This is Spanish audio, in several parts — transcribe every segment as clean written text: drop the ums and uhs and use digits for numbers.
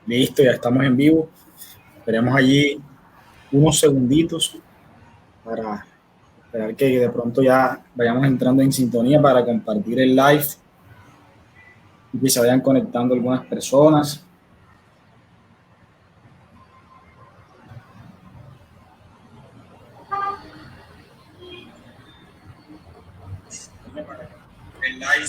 Listo, ya estamos en vivo. Esperemos allí unos segunditos para esperar que de pronto ya vayamos entrando en sintonía para compartir el live y que se vayan conectando algunas personas. El live.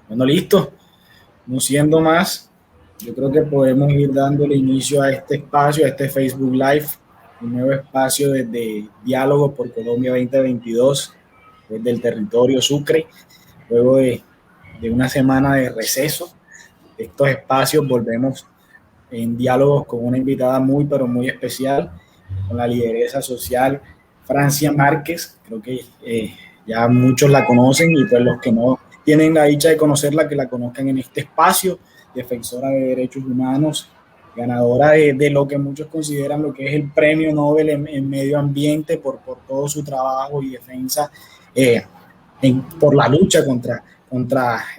Bueno, listo. No siendo más, yo creo que podemos ir dándole inicio a este espacio, a este Facebook Live, un nuevo espacio desde Diálogo por Colombia 2022, desde el territorio Sucre, luego de una semana de receso. Estos espacios volvemos en diálogos con una invitada muy, pero muy especial, con la lideresa social Francia Márquez. Creo que ya muchos la conocen y pues los que no tienen la dicha de conocerla, que la conozcan en este espacio, defensora de derechos humanos, ganadora de lo que muchos consideran lo que es el premio Nobel en medio ambiente por todo su trabajo y defensa eh, por la lucha contra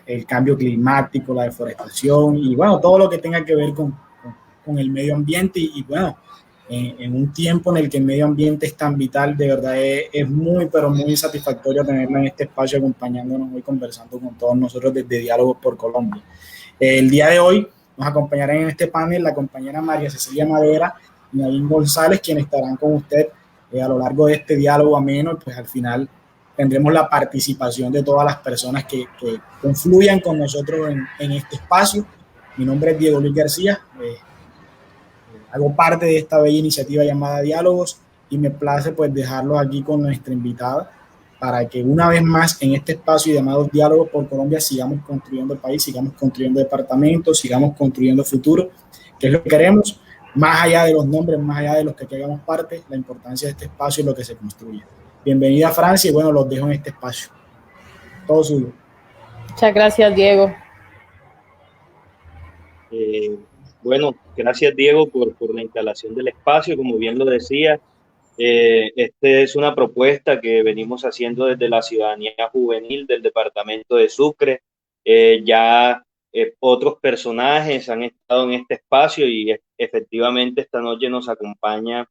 el cambio climático, la deforestación y bueno, todo lo que tenga que ver con el medio ambiente y bueno, en un tiempo en el que el medio ambiente es tan vital, de verdad es muy, pero muy satisfactorio tenerla en este espacio acompañándonos hoy, conversando con todos nosotros desde Diálogos por Colombia. El día de hoy nos acompañarán en este panel la compañera María Cecilia Madera y Nadine González, quienes estarán con usted a lo largo de este diálogo ameno, pues al final tendremos la participación de todas las personas que confluyan con nosotros en este espacio. Mi nombre es Diego Luis García, hago parte de esta bella iniciativa llamada Diálogos y me place pues dejarlos aquí con nuestra invitada para que una vez más en este espacio llamado Diálogos por Colombia sigamos construyendo el país, sigamos construyendo departamentos, sigamos construyendo futuro, que es lo que queremos, más allá de los nombres, más allá de los que hagamos parte, la importancia de este espacio es lo que se construye. Bienvenida Francia y bueno, los dejo en este espacio. Todo suyo. Muchas gracias, Diego. Bueno, gracias Diego por la instalación del espacio, como bien lo decía. Esta es una propuesta que venimos haciendo desde la ciudadanía juvenil del departamento de Sucre. Ya otros personajes han estado en este espacio y efectivamente esta noche nos acompaña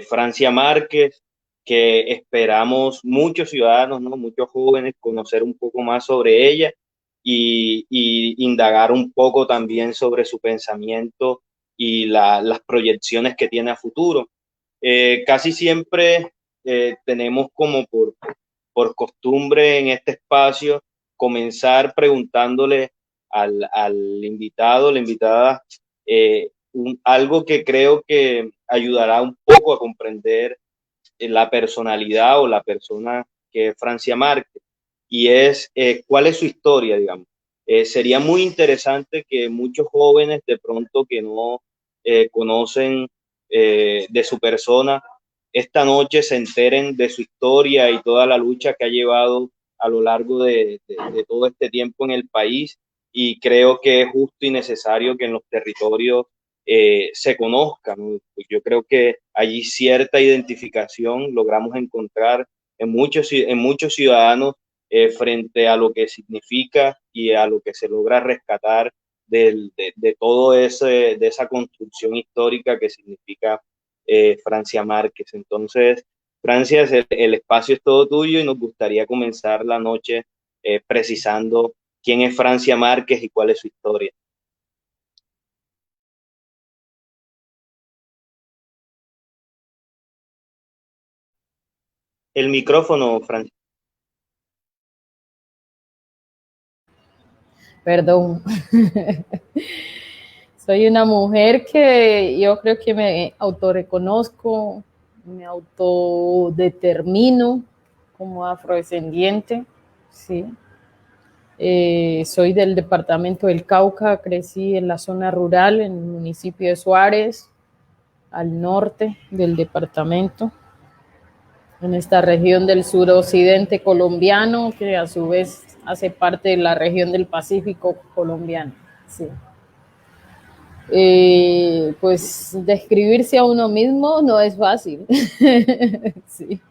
Francia Márquez, que esperamos muchos ciudadanos, ¿no? Muchos jóvenes conocer un poco más sobre ella y indagar un poco también sobre su pensamiento y las proyecciones que tiene a futuro. Casi siempre tenemos como por costumbre en este espacio comenzar preguntándole al invitado, la invitada, algo que creo que ayudará un poco a comprender la personalidad o la persona que es Francia Márquez, y es cuál es su historia, digamos. Sería muy interesante que muchos jóvenes de pronto que no conocen de su persona, esta noche se enteren de su historia y toda la lucha que ha llevado a lo largo de todo este tiempo en el país, y creo que es justo y necesario que en los territorios se conozcan, ¿no? Yo creo que allí cierta identificación logramos encontrar en muchos ciudadanos frente a lo que significa y a lo que se logra rescatar de todo de esa construcción histórica que significa Francia Márquez. Entonces, Francia, el espacio es todo tuyo y nos gustaría comenzar la noche precisando quién es Francia Márquez y cuál es su historia. El micrófono, Francia. Perdón. Soy una mujer que yo creo que me autorreconozco, me autodetermino como afrodescendiente, sí. Soy del departamento del Cauca, crecí en la zona rural, en el municipio de Suárez, al norte del departamento, en esta región del suroccidente colombiano, que a su vez hace parte de la región del Pacífico colombiano. Sí. Pues describirse a uno mismo no es fácil. Sí.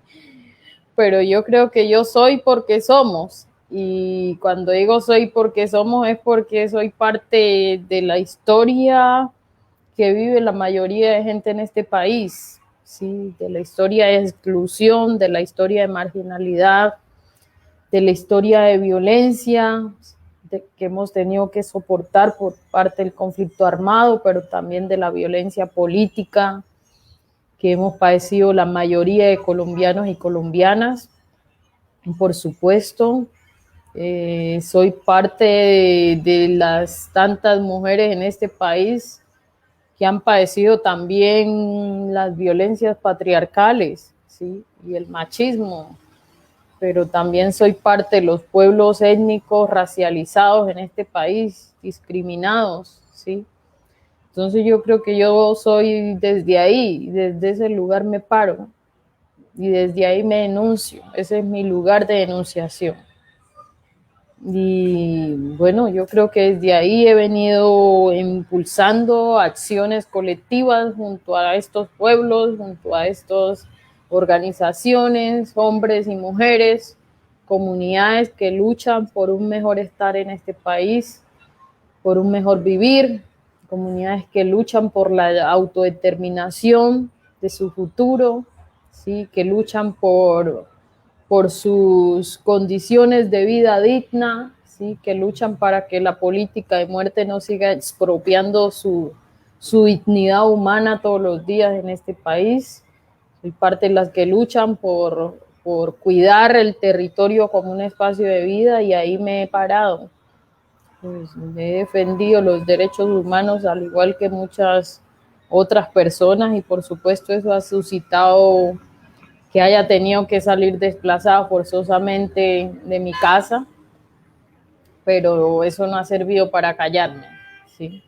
Pero yo creo que yo soy porque somos. Y cuando digo soy porque somos es porque soy parte de la historia que vive la mayoría de gente en este país, ¿sí? De la historia de exclusión, de la historia de marginalidad, de la historia de violencia que hemos tenido que soportar por parte del conflicto armado, pero también de la violencia política que hemos padecido la mayoría de colombianos y colombianas. Por supuesto, soy parte de las tantas mujeres en este país que han padecido también las violencias patriarcales, ¿sí? Y el machismo, pero también soy parte de los pueblos étnicos racializados en este país, discriminados, ¿sí? Entonces yo creo que yo soy desde ahí, desde ese lugar me paro y desde ahí me denuncio, ese es mi lugar de denunciación. Y bueno, yo creo que desde ahí he venido impulsando acciones colectivas junto a estos pueblos, junto a estas organizaciones, hombres y mujeres, comunidades que luchan por un mejor estar en este país, por un mejor vivir, comunidades que luchan por la autodeterminación de su futuro, ¿sí? Que luchan por sus condiciones de vida digna, ¿sí? Que luchan para que la política de muerte no siga expropiando su dignidad humana todos los días en este país. Soy parte de las que luchan por cuidar el territorio como un espacio de vida y ahí me he parado. Pues he defendido los derechos humanos al igual que muchas otras personas y por supuesto eso ha suscitado que haya tenido que salir desplazada forzosamente de mi casa, pero eso no ha servido para callarme, ¿sí?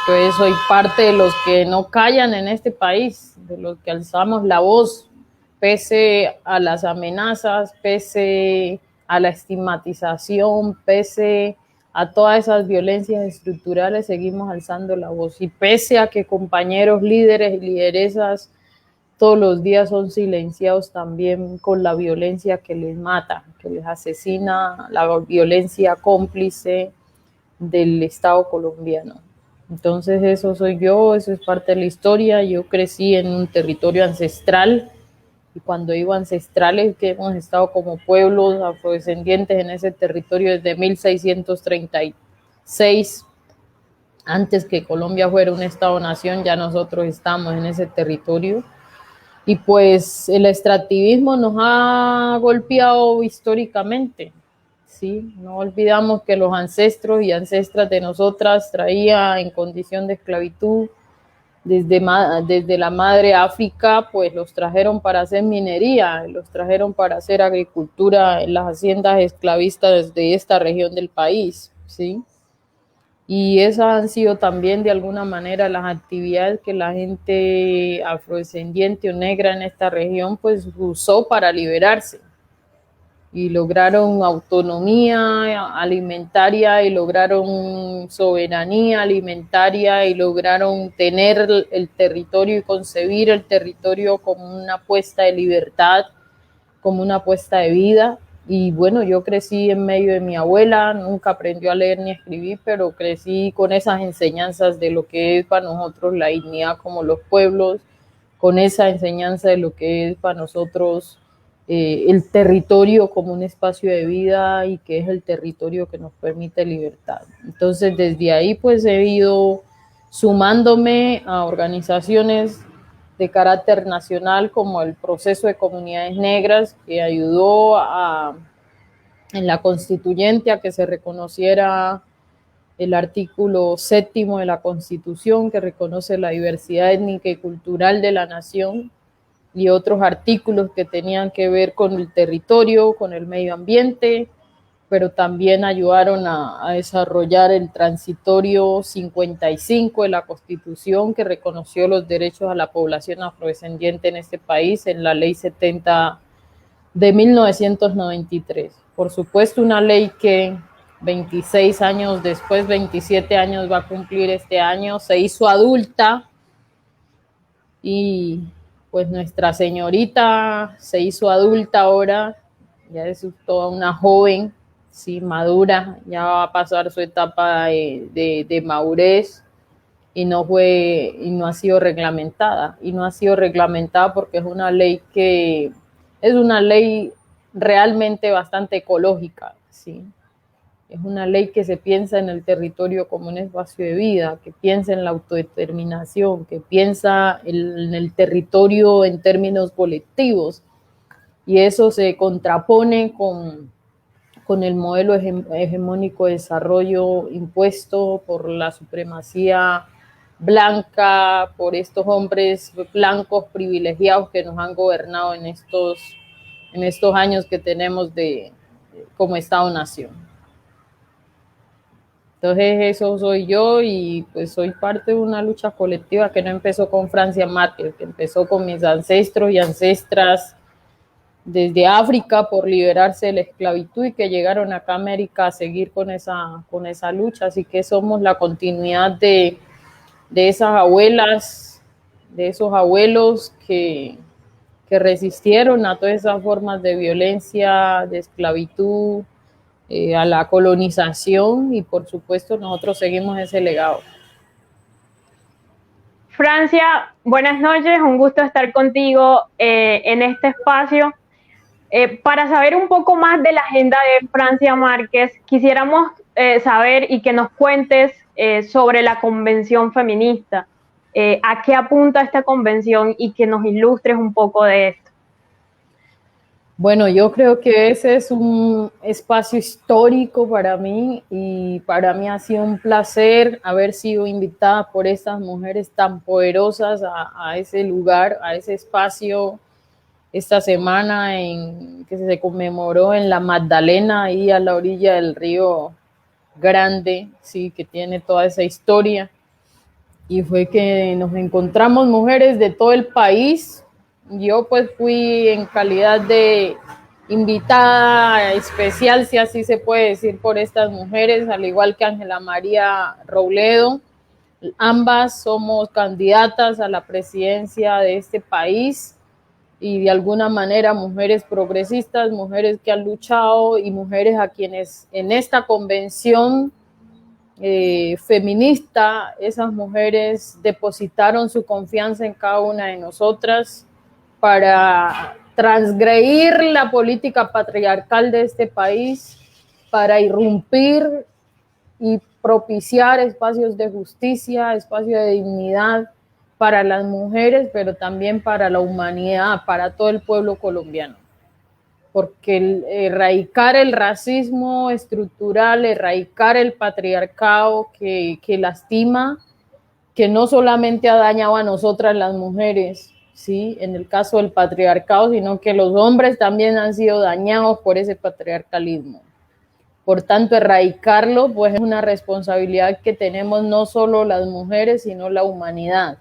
Entonces soy parte de los que no callan en este país, de los que alzamos la voz, pese a las amenazas, pese a la estigmatización, pese a todas esas violencias estructurales, seguimos alzando la voz. Y pese a que compañeros líderes y lideresas todos los días son silenciados también con la violencia que les mata, que les asesina, la violencia cómplice del Estado colombiano. Entonces eso soy yo, eso es parte de la historia. Yo crecí en un territorio ancestral y cuando digo ancestrales que hemos estado como pueblos afrodescendientes en ese territorio desde 1636, antes que Colombia fuera un Estado-nación, ya nosotros estamos en ese territorio. Y pues el extractivismo nos ha golpeado históricamente, ¿sí? No olvidamos que los ancestros y ancestras de nosotras traían en condición de esclavitud desde la madre África, pues los trajeron para hacer minería, los trajeron para hacer agricultura en las haciendas esclavistas de esta región del país, ¿sí? Y esas han sido también de alguna manera las actividades que la gente afrodescendiente o negra en esta región pues usó para liberarse y lograron autonomía alimentaria y lograron soberanía alimentaria y lograron tener el territorio y concebir el territorio como una apuesta de libertad, como una apuesta de vida. Y bueno, yo crecí en medio de mi abuela, nunca aprendió a leer ni a escribir, pero crecí con esas enseñanzas de lo que es para nosotros la dignidad como los pueblos, con esa enseñanza de lo que es para nosotros el territorio como un espacio de vida y que es el territorio que nos permite libertad. Entonces desde ahí pues he ido sumándome a organizaciones de carácter nacional como el Proceso de Comunidades Negras, que ayudó en la constituyente a que se reconociera el artículo 7º de la Constitución, que reconoce la diversidad étnica y cultural de la nación, y otros artículos que tenían que ver con el territorio, con el medio ambiente, pero también ayudaron a desarrollar el transitorio 55 de la Constitución, que reconoció los derechos a la población afrodescendiente en este país en la Ley 70 de 1993. Por supuesto, una ley que 26 años después, 27 años va a cumplir este año, se hizo adulta y pues nuestra señorita se hizo adulta ahora, ya es toda una joven, sí, madura, ya va a pasar su etapa de madurez y no ha sido reglamentada, porque es una ley realmente bastante ecológica, sí. Es una ley que se piensa en el territorio como un espacio de vida, que piensa en la autodeterminación, que piensa en el territorio en términos colectivos. Y eso se contrapone con el modelo hegemónico de desarrollo impuesto por la supremacía blanca, por estos hombres blancos privilegiados que nos han gobernado en estos años que tenemos como Estado-nación. Entonces eso soy yo y pues soy parte de una lucha colectiva que no empezó con Francia Márquez, que empezó con mis ancestros y ancestras desde África por liberarse de la esclavitud y que llegaron acá a América a seguir con esa lucha. Así que somos la continuidad de esas abuelas, de esos abuelos que resistieron a todas esas formas de violencia, de esclavitud, a la colonización y por supuesto nosotros seguimos ese legado. Francia, buenas noches, un gusto estar contigo en este espacio. Para saber un poco más de la agenda de Francia Márquez, quisiéramos saber y que nos cuentes sobre la convención feminista. ¿A qué apunta esta convención y que nos ilustres un poco de esto? Bueno, yo creo que ese es un espacio histórico para mí y para mí ha sido un placer haber sido invitada por estas mujeres tan poderosas a ese lugar, a ese espacio esta semana que se conmemoró en la Magdalena, ahí a la orilla del río Grande, sí, que tiene toda esa historia. Y fue que nos encontramos mujeres de todo el país. Yo pues fui en calidad de invitada especial, si así se puede decir, por estas mujeres, al igual que Ángela María Robledo. Ambas somos candidatas a la presidencia de este país y de alguna manera mujeres progresistas, mujeres que han luchado y mujeres a quienes en esta convención feminista, esas mujeres depositaron su confianza en cada una de nosotras para transgredir la política patriarcal de este país, para irrumpir y propiciar espacios de justicia, espacios de dignidad para las mujeres, pero también para la humanidad, para todo el pueblo colombiano. Porque erradicar el racismo estructural, erradicar el patriarcado que lastima, que no solamente ha dañado a nosotras las mujeres, ¿sí? En el caso del patriarcado, sino que los hombres también han sido dañados por ese patriarcalismo. Por tanto, erradicarlo pues es una responsabilidad que tenemos no solo las mujeres, sino la humanidad.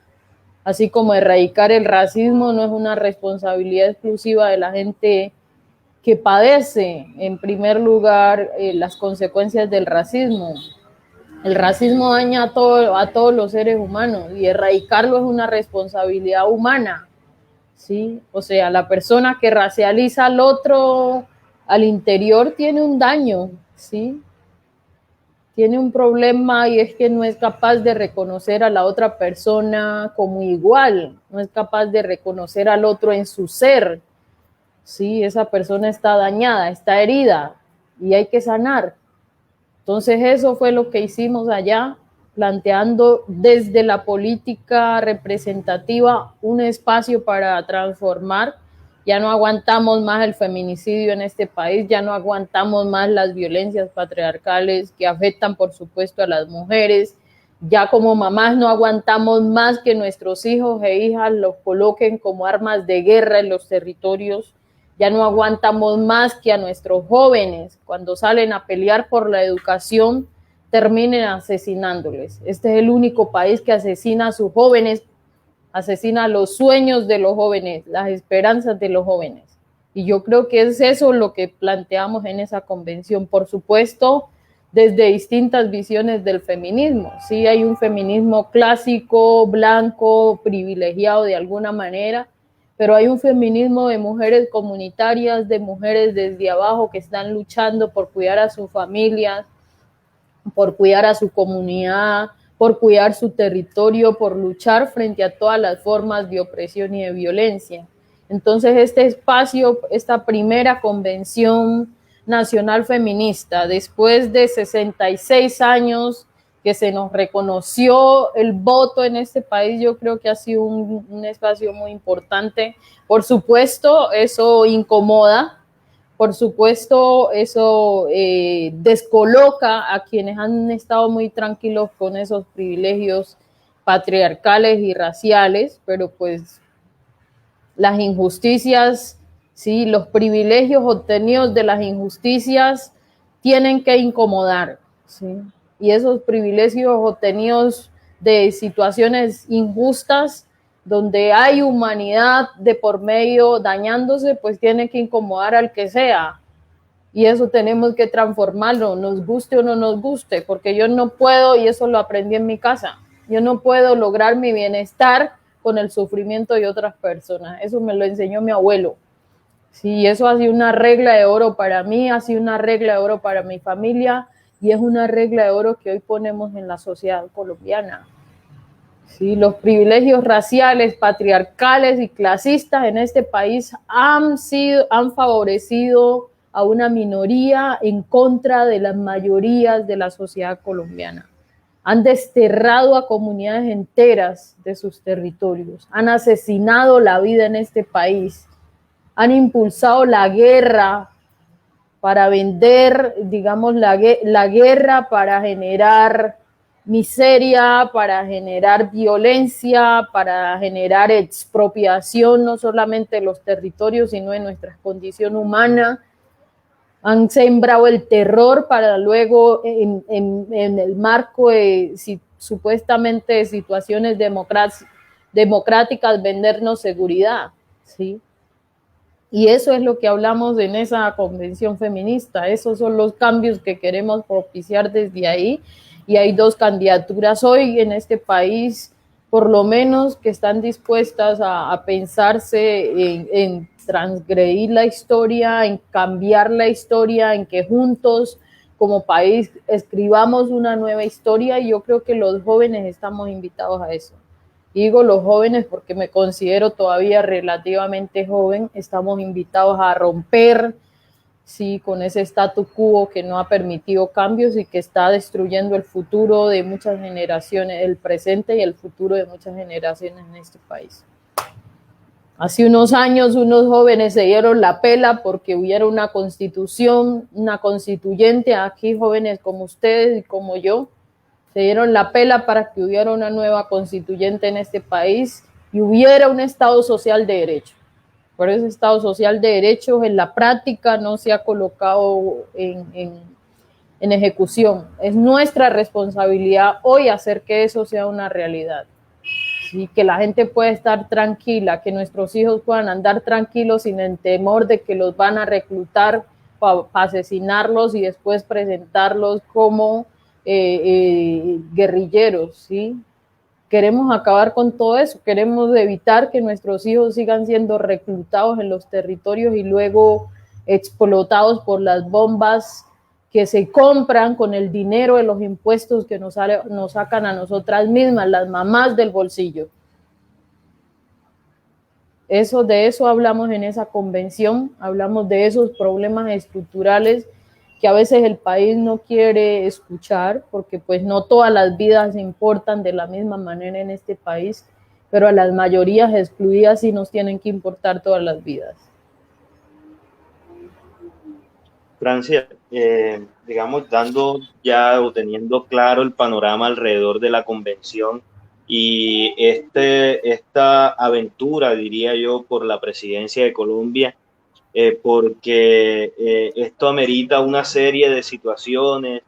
Así como erradicar el racismo no es una responsabilidad exclusiva de la gente que padece, en primer lugar, las consecuencias del racismo. El racismo daña a todos los seres humanos y erradicarlo es una responsabilidad humana, ¿sí? O sea, la persona que racializa al otro al interior tiene un daño, ¿sí? Tiene un problema y es que no es capaz de reconocer a la otra persona como igual, no es capaz de reconocer al otro en su ser. Sí, esa persona está dañada, está herida y hay que sanar. Entonces eso fue lo que hicimos allá, planteando desde la política representativa un espacio para transformar. Ya no aguantamos más el feminicidio en este país, ya no aguantamos más las violencias patriarcales que afectan, por supuesto, a las mujeres. Ya como mamás no aguantamos más que nuestros hijos e hijas los coloquen como armas de guerra en los territorios. Ya no aguantamos más que a nuestros jóvenes, cuando salen a pelear por la educación, terminen asesinándoles. Este es el único país que asesina a sus jóvenes, asesina los sueños de los jóvenes, las esperanzas de los jóvenes. Y yo creo que es eso lo que planteamos en esa convención. Por supuesto, desde distintas visiones del feminismo. Sí, hay un feminismo clásico, blanco, privilegiado de alguna manera, pero hay un feminismo de mujeres comunitarias, de mujeres desde abajo que están luchando por cuidar a sus familias, por cuidar a su comunidad, por cuidar su territorio, por luchar frente a todas las formas de opresión y de violencia. Entonces, este espacio, esta primera convención nacional feminista, después de 66 años que se nos reconoció el voto en este país, yo creo que ha sido un espacio muy importante. Por supuesto, eso incomoda. Por supuesto, eso descoloca a quienes han estado muy tranquilos con esos privilegios patriarcales y raciales, pero pues las injusticias, sí, los privilegios obtenidos de las injusticias tienen que incomodar, ¿sí? Y esos privilegios obtenidos de situaciones injustas donde hay humanidad de por medio dañándose, pues tiene que incomodar al que sea. Y eso tenemos que transformarlo, nos guste o no nos guste, porque yo no puedo, y eso lo aprendí en mi casa, yo no puedo lograr mi bienestar con el sufrimiento de otras personas. Eso me lo enseñó mi abuelo. Sí, eso ha sido una regla de oro para mí, ha sido una regla de oro para mi familia, y es una regla de oro que hoy ponemos en la sociedad colombiana. Sí, los privilegios raciales, patriarcales y clasistas en este país han favorecido a una minoría en contra de las mayorías de la sociedad colombiana. Han desterrado a comunidades enteras de sus territorios, han asesinado la vida en este país, han impulsado la guerra para vender, digamos, la guerra para generar miseria, para generar violencia, para generar expropiación no solamente de los territorios, sino de nuestra condición humana. Han sembrado el terror para luego, en el marco de supuestamente situaciones democráticas, vendernos seguridad, ¿sí? Y eso es lo que hablamos en esa convención feminista. Esos son los cambios que queremos propiciar desde ahí. Y hay dos candidaturas hoy en este país, por lo menos, que están dispuestas a pensarse en transgredir la historia, en cambiar la historia, en que juntos como país escribamos una nueva historia, y yo creo que los jóvenes estamos invitados a eso. Y digo los jóvenes porque me considero todavía relativamente joven, estamos invitados a romper, sí, con ese statu quo que no ha permitido cambios y que está destruyendo el futuro de muchas generaciones, el presente y el futuro de muchas generaciones en este país. Hace unos años unos jóvenes se dieron la pela porque hubiera una constitución, una constituyente, aquí jóvenes como ustedes y como yo, se dieron la pela para que hubiera una nueva constituyente en este país y hubiera un Estado social de derecho. Pero ese Estado social de derechos en la práctica no se ha colocado en ejecución. Es nuestra responsabilidad hoy hacer que eso sea una realidad. ¿Sí? Que la gente pueda estar tranquila, que nuestros hijos puedan andar tranquilos sin el temor de que los van a reclutar para asesinarlos y después presentarlos como guerrilleros, ¿sí? Queremos acabar con todo eso, queremos evitar que nuestros hijos sigan siendo reclutados en los territorios y luego explotados por las bombas que se compran con el dinero de los impuestos que nos sacan a nosotras mismas, las mamás del bolsillo. De eso hablamos en esa convención, hablamos de esos problemas estructurales que a veces el país no quiere escuchar, porque pues no todas las vidas importan de la misma manera en este país, pero a las mayorías excluidas sí nos tienen que importar todas las vidas. Francia, digamos, dando ya o teniendo claro el panorama alrededor de la convención y esta aventura, diría yo, por la presidencia de Colombia, porque esto amerita una serie de situaciones,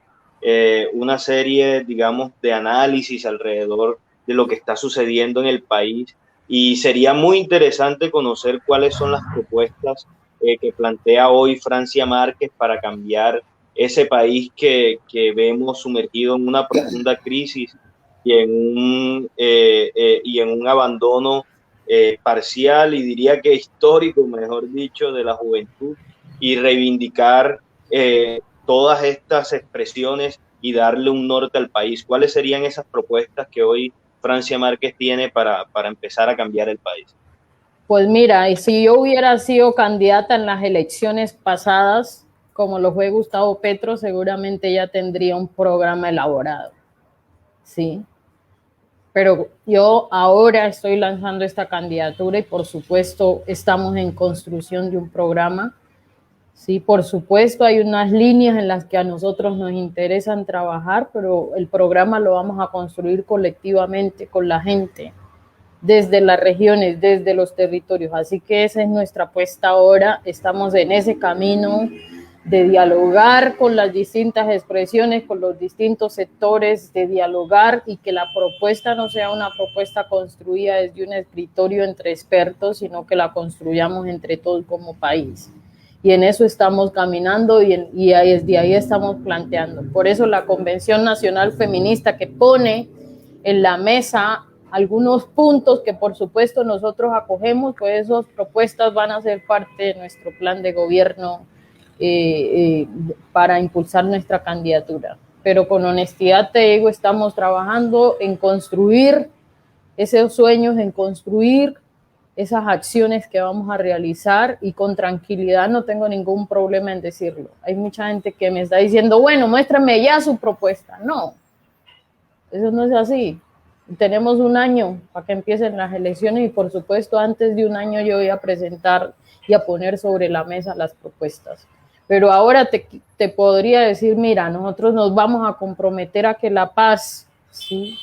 una serie, digamos, de análisis alrededor de lo que está sucediendo en el país, y sería muy interesante conocer cuáles son las propuestas que plantea hoy Francia Márquez para cambiar ese país que vemos sumergido en una profunda crisis y en un abandono parcial y diría que histórico, mejor dicho, de la juventud, y reivindicar todas estas expresiones y darle un norte al país. ¿Cuáles serían esas propuestas que hoy Francia Márquez tiene para empezar a cambiar el país? Pues mira, y si yo hubiera sido candidata en las elecciones pasadas, como lo fue Gustavo Petro, seguramente ya tendría un programa elaborado, ¿sí? Pero yo ahora estoy lanzando esta candidatura y por supuesto estamos en construcción de un programa. Sí, por supuesto hay unas líneas en las que a nosotros nos interesan trabajar, pero el programa lo vamos a construir colectivamente con la gente, desde las regiones, desde los territorios. Así que esa es nuestra apuesta ahora. Estamos en ese camino de dialogar con las distintas expresiones, con los distintos sectores, de dialogar y que la propuesta no sea una propuesta construida desde un escritorio entre expertos, sino que la construyamos entre todos como país. Y en eso estamos caminando y desde ahí estamos planteando. Por eso la Convención Nacional Feminista, que pone en la mesa algunos puntos que por supuesto nosotros acogemos, pues esas propuestas van a ser parte de nuestro plan de gobierno para impulsar nuestra candidatura. Pero con honestidad te digo, estamos trabajando en construir esos sueños, en construir esas acciones que vamos a realizar y con tranquilidad, no tengo ningún problema en decirlo. Hay mucha gente que me está diciendo, bueno, muéstrame ya su propuesta. No, eso no es así. Tenemos un año para que empiecen las elecciones y por supuesto antes de un año yo voy a presentar y a poner sobre la mesa las propuestas. Pero ahora te podría decir, mira, nosotros nos vamos a comprometer a que la paz, ¿sí?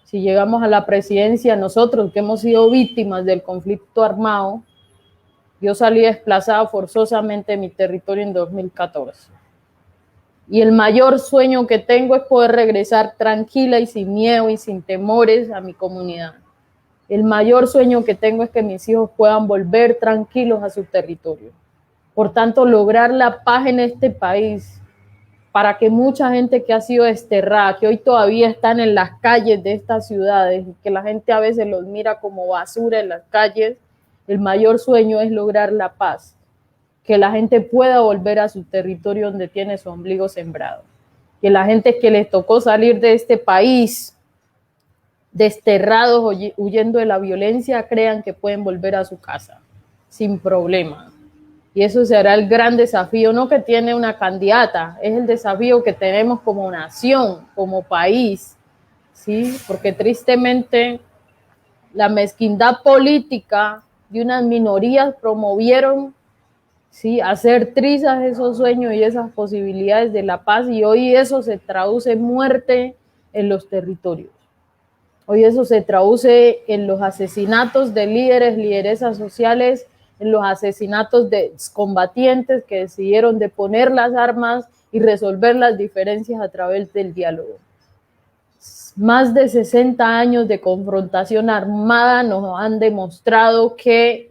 Si llegamos a la presidencia, nosotros que hemos sido víctimas del conflicto armado, yo salí desplazada forzosamente de mi territorio en 2014. Y el mayor sueño que tengo es poder regresar tranquila y sin miedo y sin temores a mi comunidad. El mayor sueño que tengo es que mis hijos puedan volver tranquilos a su territorio. Por tanto, lograr la paz en este país, para que mucha gente que ha sido desterrada, que hoy todavía están en las calles de estas ciudades, y que la gente a veces los mira como basura en las calles, el mayor sueño es lograr la paz, que la gente pueda volver a su territorio donde tiene su ombligo sembrado, que la gente que les tocó salir de este país desterrados, huyendo de la violencia, crean que pueden volver a su casa sin problema. Y eso será el gran desafío, no que tiene una candidata, es el desafío que tenemos como nación, como país, ¿sí? Porque tristemente la mezquindad política de unas minorías promovieron, ¿sí?, hacer trizas esos sueños y esas posibilidades de la paz, y hoy eso se traduce en muerte en los territorios. Hoy eso se traduce en los asesinatos de líderes, lideresas sociales, en los asesinatos de combatientes que decidieron deponer las armas y resolver las diferencias a través del diálogo. Más de 60 años de confrontación armada nos han demostrado que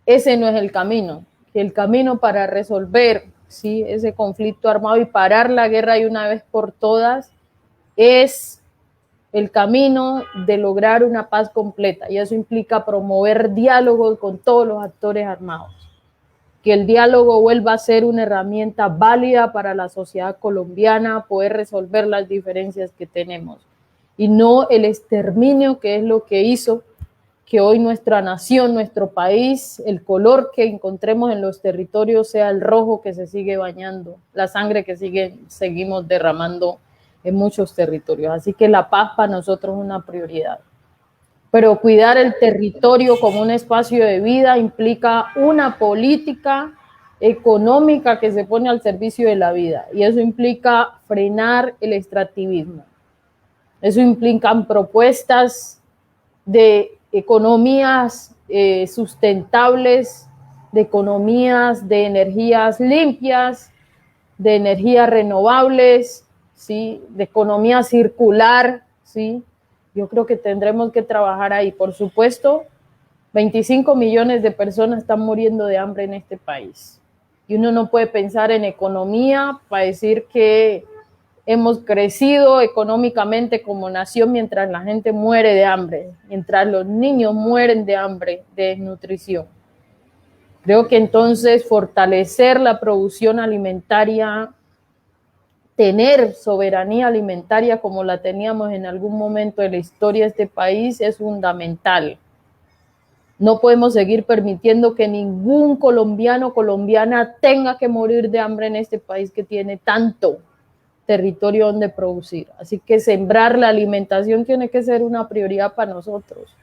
ese no es el camino, que el camino para resolver, ¿sí?, ese conflicto armado y parar la guerra de una vez por todas es el camino de lograr una paz completa, y eso implica promover diálogos con todos los actores armados, que el diálogo vuelva a ser una herramienta válida para la sociedad colombiana, poder resolver las diferencias que tenemos, y no el exterminio, que es lo que hizo que hoy nuestra nación, nuestro país, el color que encontremos en los territorios sea el rojo que se sigue bañando, la sangre que seguimos derramando en muchos territorios. Así que la paz para nosotros es una prioridad. Pero cuidar el territorio como un espacio de vida implica una política económica que se pone al servicio de la vida, y eso implica frenar el extractivismo. Eso implican propuestas de economías sustentables, de economías de energías limpias, de energías renovables, ¿sí?, de economía circular, ¿sí? Yo creo que tendremos que trabajar ahí. Por supuesto, 25 millones de personas están muriendo de hambre en este país. Y uno no puede pensar en economía para decir que hemos crecido económicamente como nación mientras la gente muere de hambre, mientras los niños mueren de hambre, de desnutrición. Creo que entonces fortalecer la producción alimentaria, tener soberanía alimentaria como la teníamos en algún momento de la historia de este país es fundamental. No podemos seguir permitiendo que ningún colombiano o colombiana tenga que morir de hambre en este país que tiene tanto territorio donde producir. Así que sembrar la alimentación tiene que ser una prioridad para nosotros.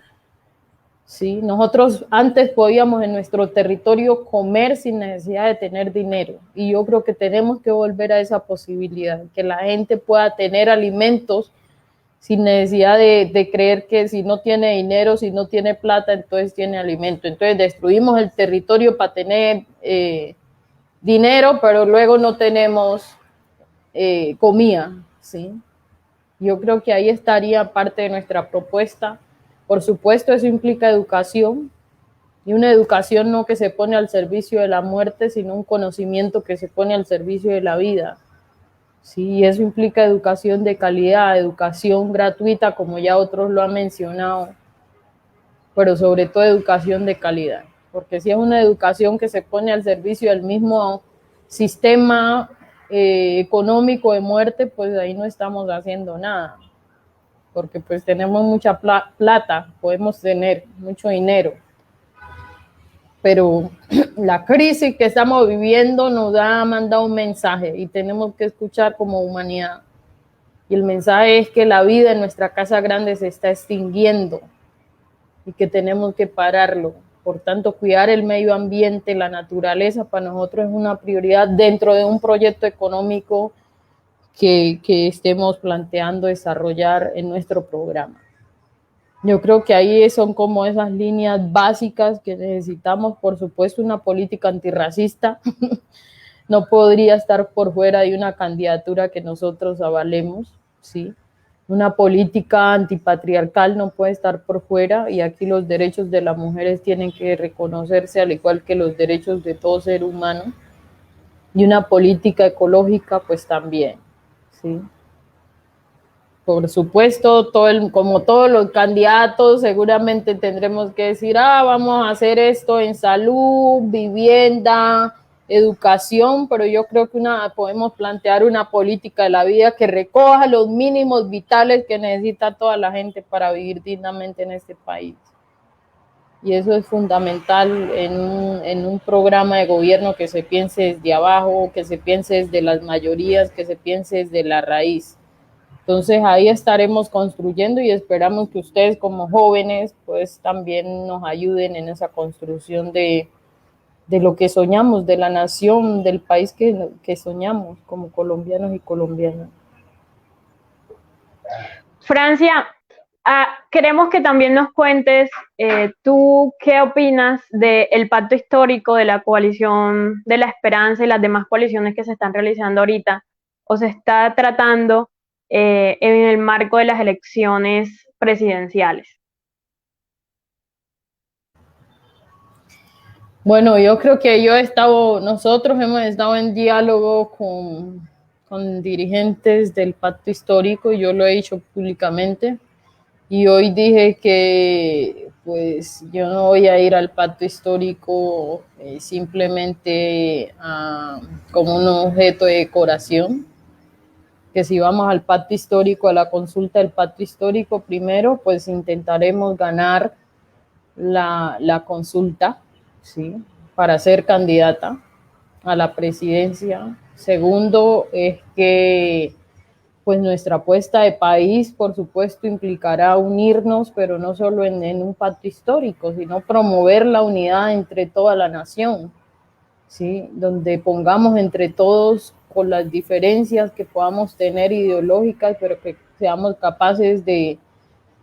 ¿Sí? Nosotros antes podíamos en nuestro territorio comer sin necesidad de tener dinero, y yo creo que tenemos que volver a esa posibilidad, que la gente pueda tener alimentos sin necesidad de creer que si no tiene dinero, si no tiene plata, entonces tiene alimento. Entonces destruimos el territorio para tener dinero, pero luego no tenemos comida, ¿sí? Yo creo que ahí estaría parte de nuestra propuesta. Por supuesto, eso implica educación, y una educación no que se pone al servicio de la muerte, sino un conocimiento que se pone al servicio de la vida. Sí, eso implica educación de calidad, educación gratuita, como ya otros lo han mencionado, pero sobre todo educación de calidad, porque si es una educación que se pone al servicio del mismo sistema económico de muerte, pues ahí no estamos haciendo nada, porque pues tenemos mucha plata, podemos tener mucho dinero, pero la crisis que estamos viviendo nos ha mandado un mensaje y tenemos que escuchar como humanidad. Y el mensaje es que la vida en nuestra casa grande se está extinguiendo y que tenemos que pararlo. Por tanto, cuidar el medio ambiente, la naturaleza, para nosotros es una prioridad dentro de un proyecto económico que estemos planteando desarrollar en nuestro programa. Yo creo que ahí son como esas líneas básicas que necesitamos. Por supuesto, una política antirracista no podría estar por fuera de una candidatura que nosotros avalemos, ¿sí? Una política antipatriarcal no puede estar por fuera, y aquí los derechos de las mujeres tienen que reconocerse al igual que los derechos de todo ser humano, y una política ecológica pues también, ¿sí? Por supuesto, como todos los candidatos, seguramente tendremos que decir, vamos a hacer esto en salud, vivienda, educación, pero yo creo que podemos plantear una política de la vida que recoja los mínimos vitales que necesita toda la gente para vivir dignamente en este país. Y eso es fundamental en un programa de gobierno que se piense desde abajo, que se piense desde las mayorías, que se piense desde la raíz. Entonces ahí estaremos construyendo y esperamos que ustedes como jóvenes pues también nos ayuden en esa construcción de lo que soñamos, de la nación, del país que soñamos como colombianos y colombianas. Francia, queremos que también nos cuentes tú qué opinas del pacto histórico de la coalición de la esperanza y las demás coaliciones que se están realizando ahorita o se está tratando en el marco de las elecciones presidenciales. Bueno, yo creo que nosotros hemos estado en diálogo con dirigentes del pacto histórico, y yo lo he dicho públicamente, y hoy dije que pues yo no voy a ir al pacto histórico simplemente como un objeto de decoración, que si vamos al pacto histórico, a la consulta del pacto histórico, primero pues intentaremos ganar la consulta, ¿sí?, para ser candidata a la presidencia. Segundo es que pues nuestra apuesta de país, por supuesto, implicará unirnos, pero no solo en un pacto histórico, sino promover la unidad entre toda la nación, ¿sí?, donde pongamos entre todos, con las diferencias que podamos tener ideológicas, pero que seamos capaces de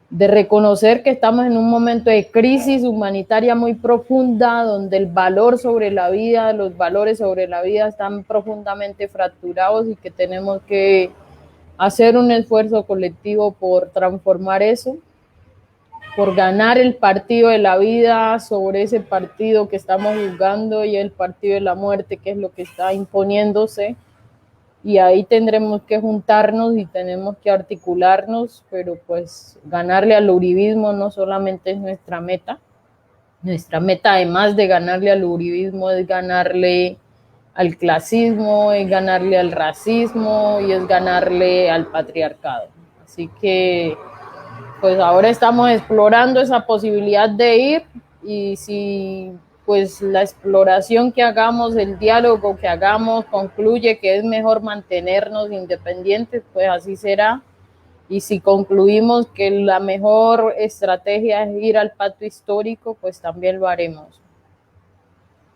reconocer que estamos en un momento de crisis humanitaria muy profunda, donde el valor sobre la vida, los valores sobre la vida están profundamente fracturados, y que tenemos que hacer un esfuerzo colectivo por transformar eso. por ganar el partido de la vida sobre ese partido que estamos jugando y el partido de la muerte, que es lo que está imponiéndose. Y ahí tendremos que juntarnos y tenemos que articularnos, pero pues ganarle al uribismo no solamente es nuestra meta además de ganarle al uribismo es ganarle al clasismo, es ganarle al racismo y es ganarle al patriarcado. Así que pues ahora estamos explorando esa posibilidad de ir, y si pues la exploración que hagamos, el diálogo que hagamos concluye que es mejor mantenernos independientes, pues así será. Y si concluimos que la mejor estrategia es ir al pacto histórico, pues también lo haremos.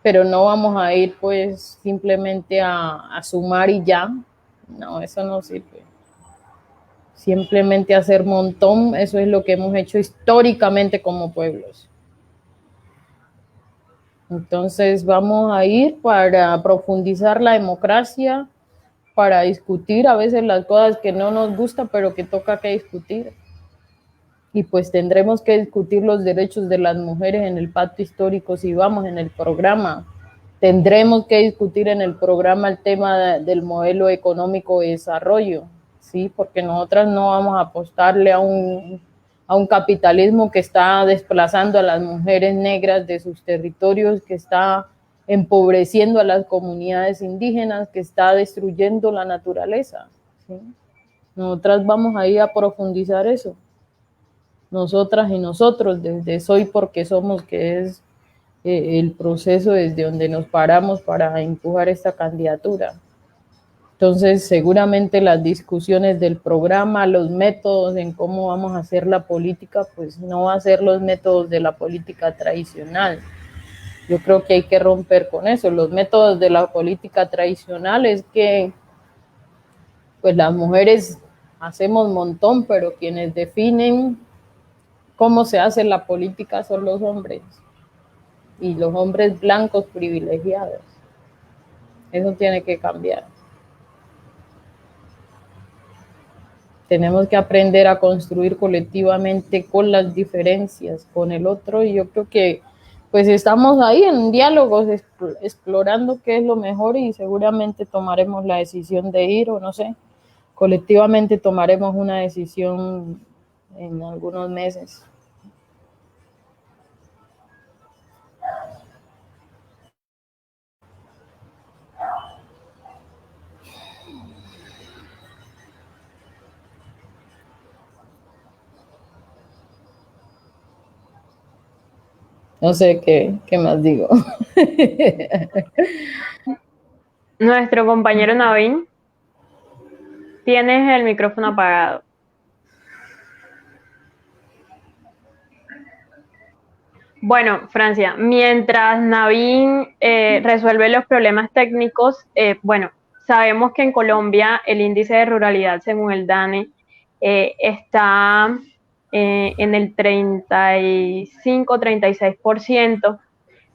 Pero no vamos a ir pues simplemente a sumar y ya. No, eso no sirve. Simplemente hacer montón, eso es lo que hemos hecho históricamente como pueblos. Entonces vamos a ir para profundizar la democracia, para discutir a veces las cosas que no nos gustan, pero que toca que discutir. Y pues tendremos que discutir los derechos de las mujeres en el pacto histórico si vamos en el programa. Tendremos que discutir en el programa el tema del modelo económico de desarrollo, ¿sí? Porque nosotras no vamos a apostarle a un capitalismo que está desplazando a las mujeres negras de sus territorios, que está empobreciendo a las comunidades indígenas, que está destruyendo la naturaleza, ¿sí? Nosotras vamos a ir a profundizar eso. Nosotras y nosotros, desde Soy Porque Somos, que es el proceso desde donde nos paramos para empujar esta candidatura. Entonces, seguramente las discusiones del programa, los métodos en cómo vamos a hacer la política, pues no va a ser los métodos de la política tradicional. Yo creo que hay que romper con eso. Los métodos de la política tradicional es que pues las mujeres hacemos un montón, pero quienes definen cómo se hace la política son los hombres, y los hombres blancos privilegiados. Eso tiene que cambiar. Tenemos que aprender a construir colectivamente con las diferencias, con el otro, y yo creo que pues estamos ahí en diálogos, explorando qué es lo mejor, y seguramente tomaremos la decisión de ir, o no sé, colectivamente tomaremos una decisión en algunos meses. No sé qué más digo. Nuestro compañero Navin, tienes el micrófono apagado. Bueno, Francia, mientras Navin resuelve los problemas técnicos, bueno, sabemos que en Colombia el índice de ruralidad, según el DANE, está en el 35-36%,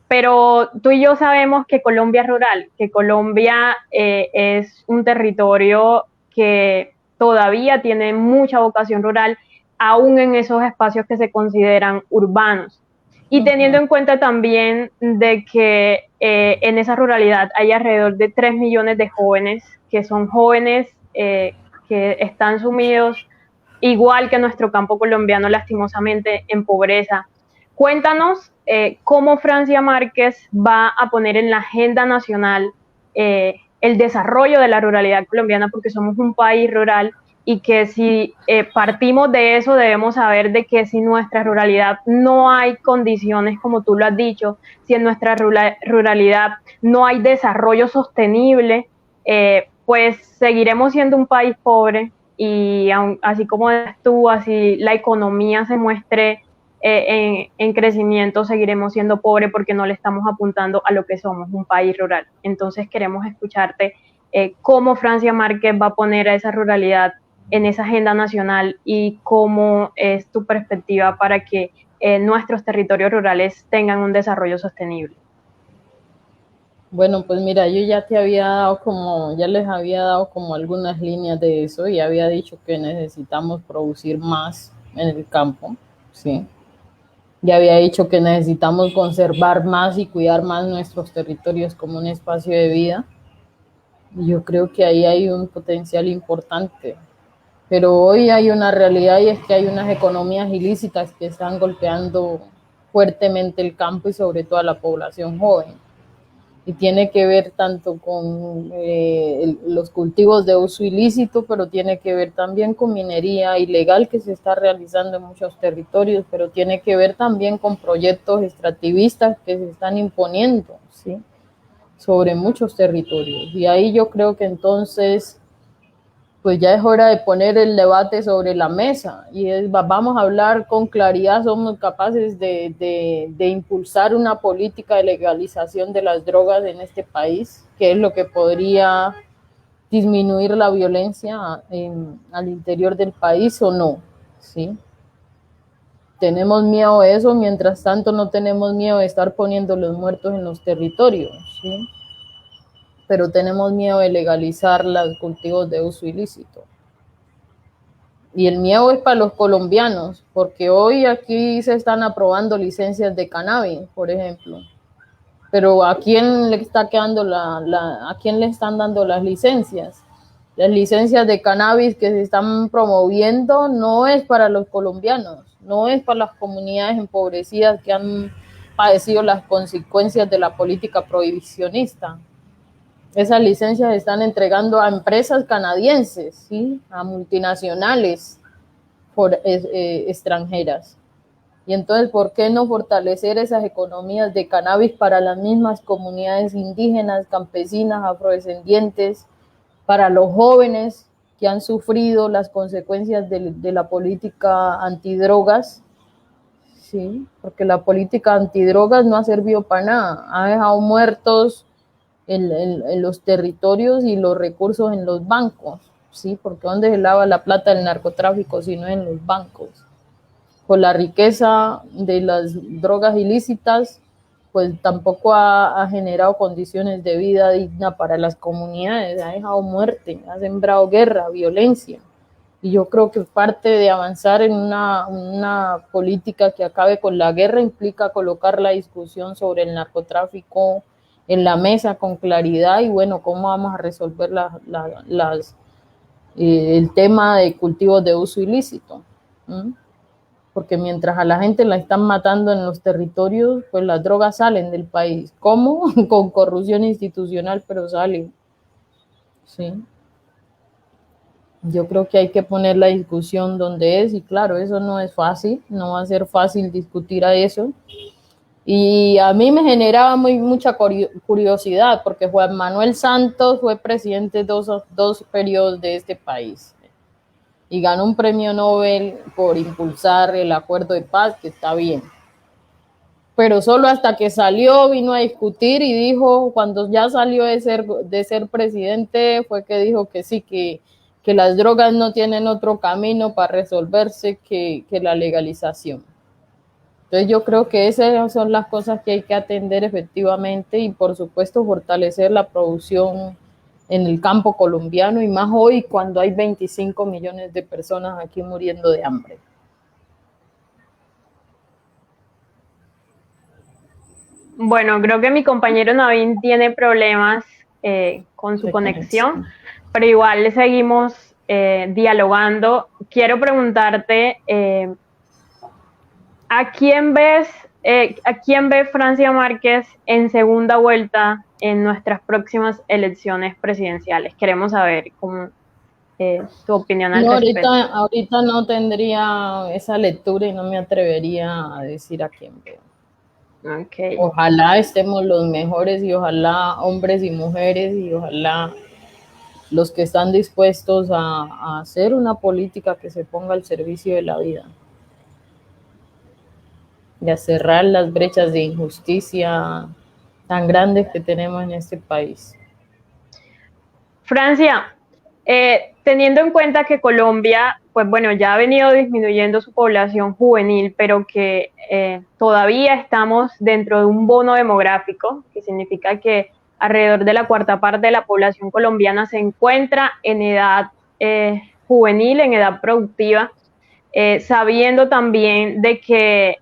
pero tú y yo sabemos que Colombia es rural, que Colombia es un territorio que todavía tiene mucha vocación rural, aún en esos espacios que se consideran urbanos. Y teniendo en cuenta también de que en esa ruralidad hay alrededor de 3 millones de jóvenes, que son jóvenes que están sumidos, igual que nuestro campo colombiano, lastimosamente, en pobreza. Cuéntanos cómo Francia Márquez va a poner en la agenda nacional el desarrollo de la ruralidad colombiana, porque somos un país rural, y que si partimos de eso debemos saber de que si nuestra ruralidad no hay condiciones, como tú lo has dicho, si en nuestra ruralidad no hay desarrollo sostenible, pues seguiremos siendo un país pobre, y así como tú, así la economía se muestre en crecimiento, seguiremos siendo pobres porque no le estamos apuntando a lo que somos, un país rural. Entonces queremos escucharte cómo Francia Márquez va a poner a esa ruralidad en esa agenda nacional, y cómo es tu perspectiva para que nuestros territorios rurales tengan un desarrollo sostenible. Bueno, pues mira, yo ya les había dado como algunas líneas de eso, y había dicho que necesitamos producir más en el campo, ¿sí? Ya había dicho que necesitamos conservar más y cuidar más nuestros territorios como un espacio de vida. Y yo creo que ahí hay un potencial importante. Pero hoy hay una realidad y es que hay unas economías ilícitas que están golpeando fuertemente el campo y sobre todo a la población joven. Y tiene que ver tanto con los cultivos de uso ilícito, pero tiene que ver también con minería ilegal que se está realizando en muchos territorios, pero tiene que ver también con proyectos extractivistas que se están imponiendo, ¿sí?, sobre muchos territorios. Y ahí yo creo que entonces pues ya es hora de poner el debate sobre la mesa y vamos a hablar con claridad, somos capaces de impulsar una política de legalización de las drogas en este país, que es lo que podría disminuir la violencia al interior del país o no, ¿sí? Tenemos miedo de eso, mientras tanto no tenemos miedo de estar poniendo los muertos en los territorios, ¿sí? Pero tenemos miedo de legalizar los cultivos de uso ilícito. Y el miedo es para los colombianos, porque hoy aquí se están aprobando licencias de cannabis, por ejemplo. Pero ¿a quién le está quedando a quién le están dando las licencias? Las licencias de cannabis que se están promoviendo no es para los colombianos, no es para las comunidades empobrecidas que han padecido las consecuencias de la política prohibicionista. Esas licencias se están entregando a empresas canadienses, ¿sí?, a multinacionales extranjeras. Y entonces, ¿por qué no fortalecer esas economías de cannabis para las mismas comunidades indígenas, campesinas, afrodescendientes, para los jóvenes que han sufrido las consecuencias de la política antidrogas? Sí, porque la política antidrogas no ha servido para nada, ha dejado muertos en los territorios y los recursos en los bancos, ¿sí? Porque ¿dónde se lava la plata del narcotráfico si no en los bancos? Pues la riqueza de las drogas ilícitas, pues tampoco ha generado condiciones de vida digna para las comunidades, ha dejado muerte, ha sembrado guerra, violencia. Y yo creo que parte de avanzar en una política que acabe con la guerra implica colocar la discusión sobre el narcotráfico en la mesa con claridad y bueno, cómo vamos a resolver el tema de cultivos de uso ilícito. Porque mientras a la gente la están matando en los territorios, pues las drogas salen del país. ¿Cómo? Con corrupción institucional, pero salen. ¿Sí? Yo creo que hay que poner la discusión donde es, y claro, eso no es fácil, no va a ser fácil discutir a eso. Y a mí me generaba mucha curiosidad, porque Juan Manuel Santos fue presidente dos periodos de este país y ganó un premio Nobel por impulsar el acuerdo de paz, que está bien. Pero solo hasta que salió vino a discutir y dijo, cuando ya salió de ser presidente, fue que dijo que sí, que las drogas no tienen otro camino para resolverse que la legalización. Entonces yo creo que esas son las cosas que hay que atender efectivamente y por supuesto fortalecer la producción en el campo colombiano y más hoy cuando hay 25 millones de personas aquí muriendo de hambre. Bueno, creo que mi compañero Navin tiene problemas con su conexión, pero igual le seguimos dialogando. Quiero preguntarte, ¿a quién ve Francia Márquez en segunda vuelta en nuestras próximas elecciones presidenciales? Queremos saber tu opinión al respecto. Ahorita no tendría esa lectura y no me atrevería a decir a quién veo. Okay. Ojalá estemos los mejores y ojalá hombres y mujeres y ojalá los que están dispuestos a hacer una política que se ponga al servicio de la vida y a cerrar las brechas de injusticia tan grandes que tenemos en este país. Francia, teniendo en cuenta que Colombia, pues bueno, ya ha venido disminuyendo su población juvenil, pero que todavía estamos dentro de un bono demográfico, que significa que alrededor de la cuarta parte de la población colombiana se encuentra en edad juvenil, en edad productiva, sabiendo también de que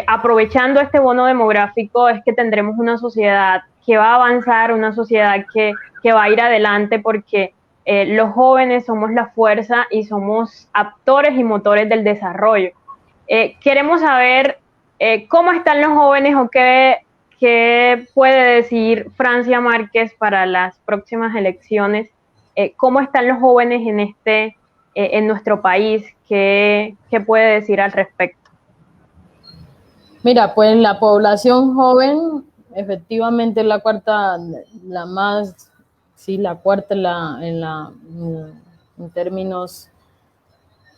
aprovechando este bono demográfico es que tendremos una sociedad que va a avanzar, una sociedad que va a ir adelante, porque los jóvenes somos la fuerza y somos actores y motores del desarrollo. Queremos saber cómo están los jóvenes o qué puede decir Francia Márquez para las próximas elecciones. ¿Cómo están los jóvenes en nuestro país? ¿Qué puede decir al respecto? Mira, pues la población joven efectivamente es la cuarta, la más, sí, la cuarta en términos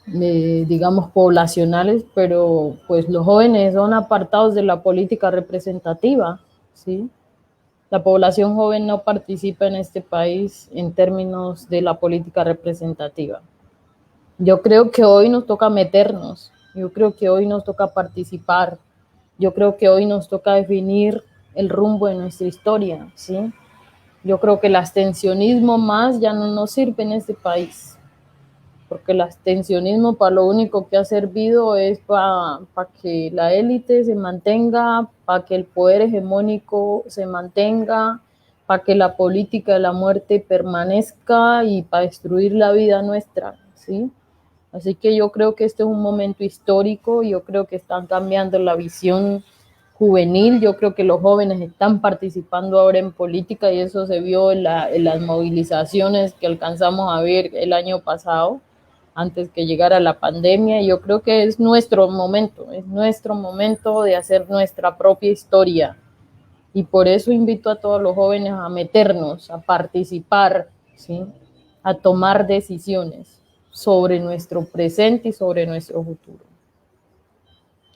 digamos poblacionales, pero pues los jóvenes son apartados de la política representativa, ¿sí? La población joven no participa en este país en términos de la política representativa. Yo creo que hoy nos toca meternos, yo creo que hoy nos toca participar, yo creo que hoy nos toca definir el rumbo de nuestra historia, ¿sí? Yo creo que el abstencionismo más ya no nos sirve en este país, porque el abstencionismo para lo único que ha servido es para que la élite se mantenga, para que el poder hegemónico se mantenga, para que la política de la muerte permanezca y para destruir la vida nuestra, ¿sí? Así que yo creo que este es un momento histórico, yo creo que están cambiando la visión juvenil, yo creo que los jóvenes están participando ahora en política y eso se vio en las movilizaciones que alcanzamos a ver el año pasado, antes que llegara la pandemia. Yo creo que es nuestro momento de hacer nuestra propia historia y por eso invito a todos los jóvenes a meternos, a participar, ¿sí? A tomar decisiones sobre nuestro presente y sobre nuestro futuro.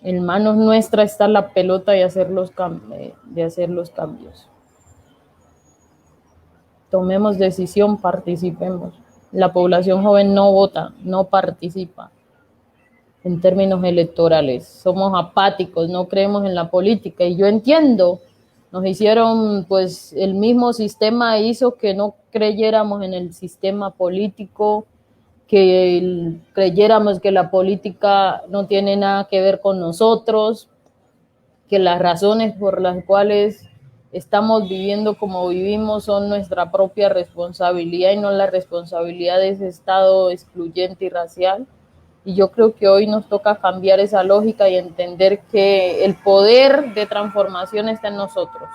En manos nuestras está la pelota de hacer los cambios. Tomemos decisión, participemos. La población joven no vota, no participa en términos electorales. Somos apáticos, no creemos en la política y yo entiendo, nos hicieron, pues el mismo sistema hizo que no creyéramos en el sistema político, que creyéramos que la política no tiene nada que ver con nosotros, que las razones por las cuales estamos viviendo como vivimos son nuestra propia responsabilidad y no la responsabilidad de ese estado excluyente y racial. Y yo creo que hoy nos toca cambiar esa lógica y entender que el poder de transformación está en nosotros.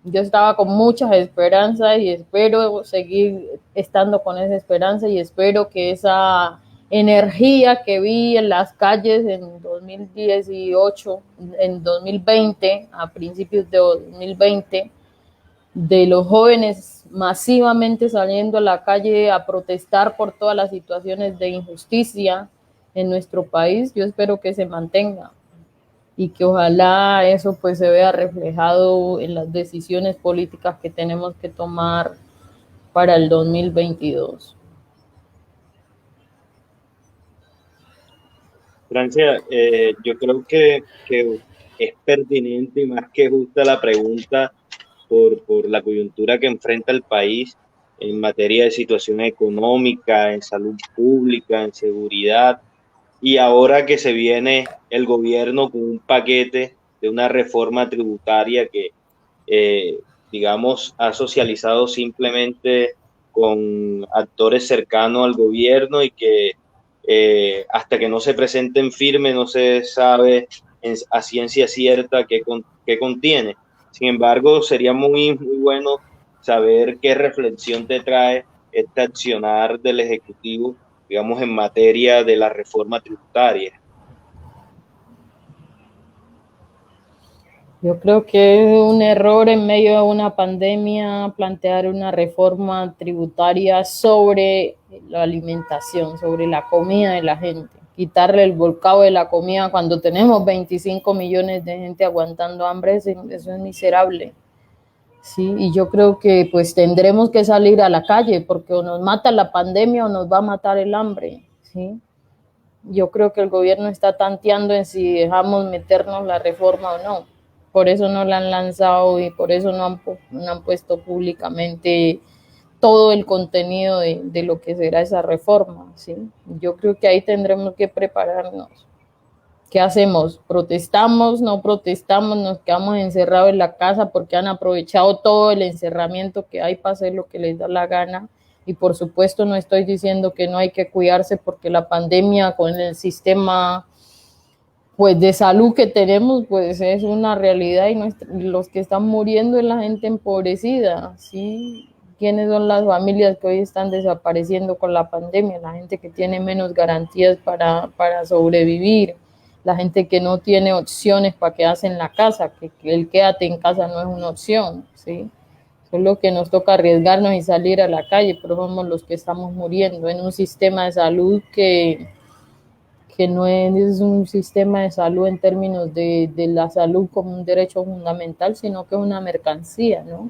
Yo estaba con muchas esperanzas y espero seguir estando con esa esperanza y espero que esa energía que vi en las calles en 2018, en 2020, a principios de 2020, de los jóvenes masivamente saliendo a la calle a protestar por todas las situaciones de injusticia en nuestro país, yo espero que se mantenga y que ojalá eso pues se vea reflejado en las decisiones políticas que tenemos que tomar para el 2022. Francia, yo creo que es pertinente y más que justa la pregunta por la coyuntura que enfrenta el país en materia de situación económica, en salud pública, en seguridad. Y ahora que se viene el gobierno con un paquete de una reforma tributaria que, digamos, ha socializado simplemente con actores cercanos al gobierno y que hasta que no se presenten firme no se sabe a ciencia cierta qué contiene. Sin embargo, sería muy, muy bueno saber qué reflexión te trae este accionar del Ejecutivo, digamos, en materia de la reforma tributaria. Yo creo que es un error en medio de una pandemia plantear una reforma tributaria sobre la alimentación, sobre la comida de la gente. Quitarle el volcado de la comida cuando tenemos 25 millones de gente aguantando hambre, eso es miserable. Sí, y yo creo que pues tendremos que salir a la calle porque o nos mata la pandemia o nos va a matar el hambre, ¿sí? Yo creo que el gobierno está tanteando en si dejamos meternos la reforma o no. Por eso no la han lanzado y por eso no han puesto públicamente todo el contenido de lo que será esa reforma, ¿sí? Yo creo que ahí tendremos que prepararnos. ¿Qué hacemos? ¿Protestamos? ¿No protestamos? ¿Nos quedamos encerrados en la casa porque han aprovechado todo el encerramiento que hay para hacer lo que les da la gana? Y por supuesto no estoy diciendo que no hay que cuidarse, porque la pandemia con el sistema pues de salud que tenemos pues es una realidad, y los que están muriendo es la gente empobrecida, ¿sí? ¿Quiénes son las familias que hoy están desapareciendo con la pandemia? La gente que tiene menos garantías para sobrevivir, la gente que no tiene opciones para quedarse en la casa, que el quédate en casa no es una opción, ¿sí? Solo que nos toca arriesgarnos y salir a la calle, pero somos los que estamos muriendo en un sistema de salud que no es un sistema de salud en términos de la salud como un derecho fundamental, sino que es una mercancía, ¿no?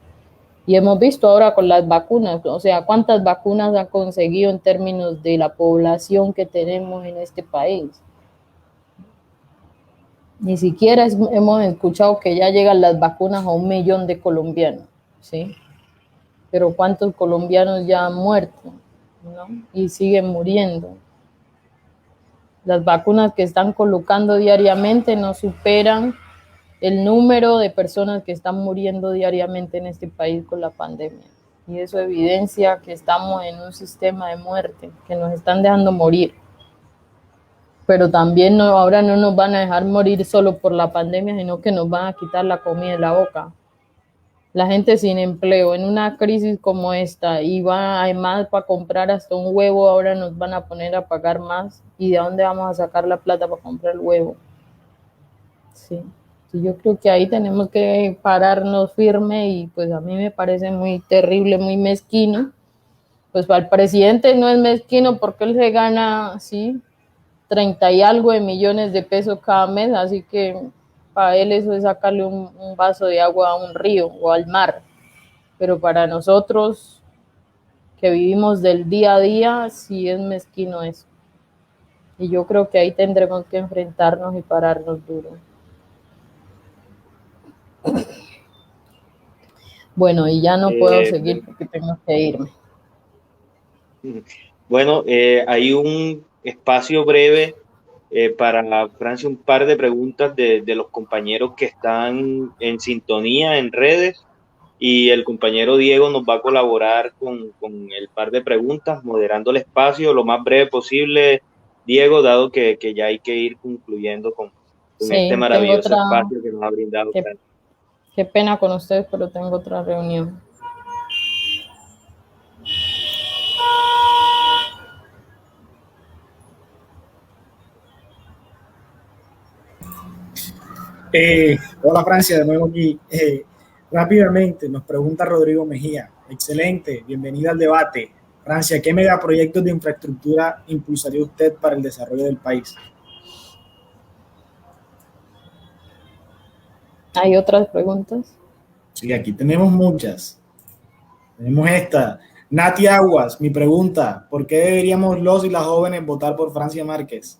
Y hemos visto ahora con las vacunas, o sea, cuántas vacunas han conseguido en términos de la población que tenemos en este país. Ni siquiera hemos escuchado que ya llegan las vacunas a 1 millón de colombianos, ¿sí? Pero cuántos colombianos ya han muerto, ¿no? Y siguen muriendo. Las vacunas que están colocando diariamente no superan el número de personas que están muriendo diariamente en este país con la pandemia. Y eso evidencia que estamos en un sistema de muerte, que nos están dejando morir. Pero también ahora no nos van a dejar morir solo por la pandemia, sino que nos van a quitar la comida de la boca. La gente sin empleo en una crisis como esta, y va además para comprar hasta un huevo, ahora nos van a poner a pagar más. ¿Y de dónde vamos a sacar la plata para comprar el huevo? Sí. Yo creo que ahí tenemos que pararnos firme, y pues a mí me parece muy terrible, muy mezquino. Pues para el presidente no es mezquino porque él se gana, sí, 30 y algo de millones de pesos cada mes, así que para él eso es sacarle un vaso de agua a un río o al mar. Pero para nosotros que vivimos del día a día, sí es mezquino eso. Y yo creo que ahí tendremos que enfrentarnos y pararnos duro. Bueno, y ya no puedo seguir porque tengo que irme. Bueno, hay un espacio breve para Francia, un par de preguntas de los compañeros que están en sintonía en redes, y el compañero Diego nos va a colaborar con el par de preguntas, moderando el espacio lo más breve posible, Diego, dado que ya hay que ir concluyendo con este maravilloso espacio que nos ha brindado. Qué pena con ustedes, pero tengo otra reunión. Hola Francia, de nuevo aquí. Rápidamente, nos pregunta Rodrigo Mejía. Excelente, bienvenida al debate. Francia, ¿qué megaproyectos de infraestructura impulsaría usted para el desarrollo del país? ¿Hay otras preguntas? Sí, aquí tenemos muchas. Tenemos esta. Nati Aguas, mi pregunta, ¿por qué deberíamos los y las jóvenes votar por Francia Márquez?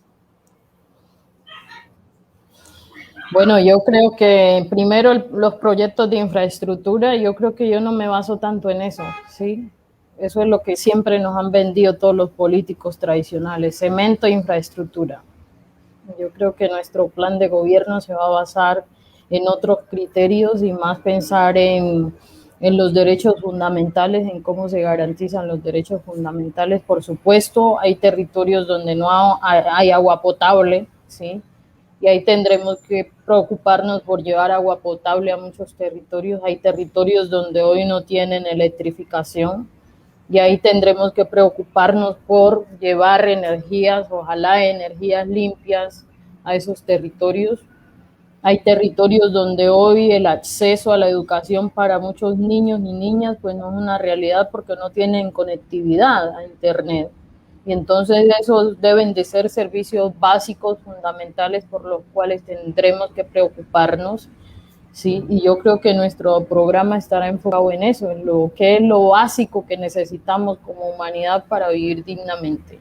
Bueno, yo creo que primero los proyectos de infraestructura, yo creo que yo no me baso tanto en eso, ¿sí? Eso es lo que siempre nos han vendido todos los políticos tradicionales, cemento e infraestructura. Yo creo que nuestro plan de gobierno se va a basar en otros criterios y más pensar en los derechos fundamentales, en cómo se garantizan los derechos fundamentales. Por supuesto, hay territorios donde no hay agua potable, ¿sí? Y ahí tendremos que preocuparnos por llevar agua potable a muchos territorios. Hay territorios donde hoy no tienen electrificación, y ahí tendremos que preocuparnos por llevar energías, ojalá energías limpias, a esos territorios. Hay territorios donde hoy el acceso a la educación para muchos niños y niñas pues no es una realidad porque no tienen conectividad a internet. Y entonces esos deben de ser servicios básicos, fundamentales, por los cuales tendremos que preocuparnos, ¿sí? Y yo creo que nuestro programa estará enfocado en eso, en lo que es lo básico que necesitamos como humanidad para vivir dignamente.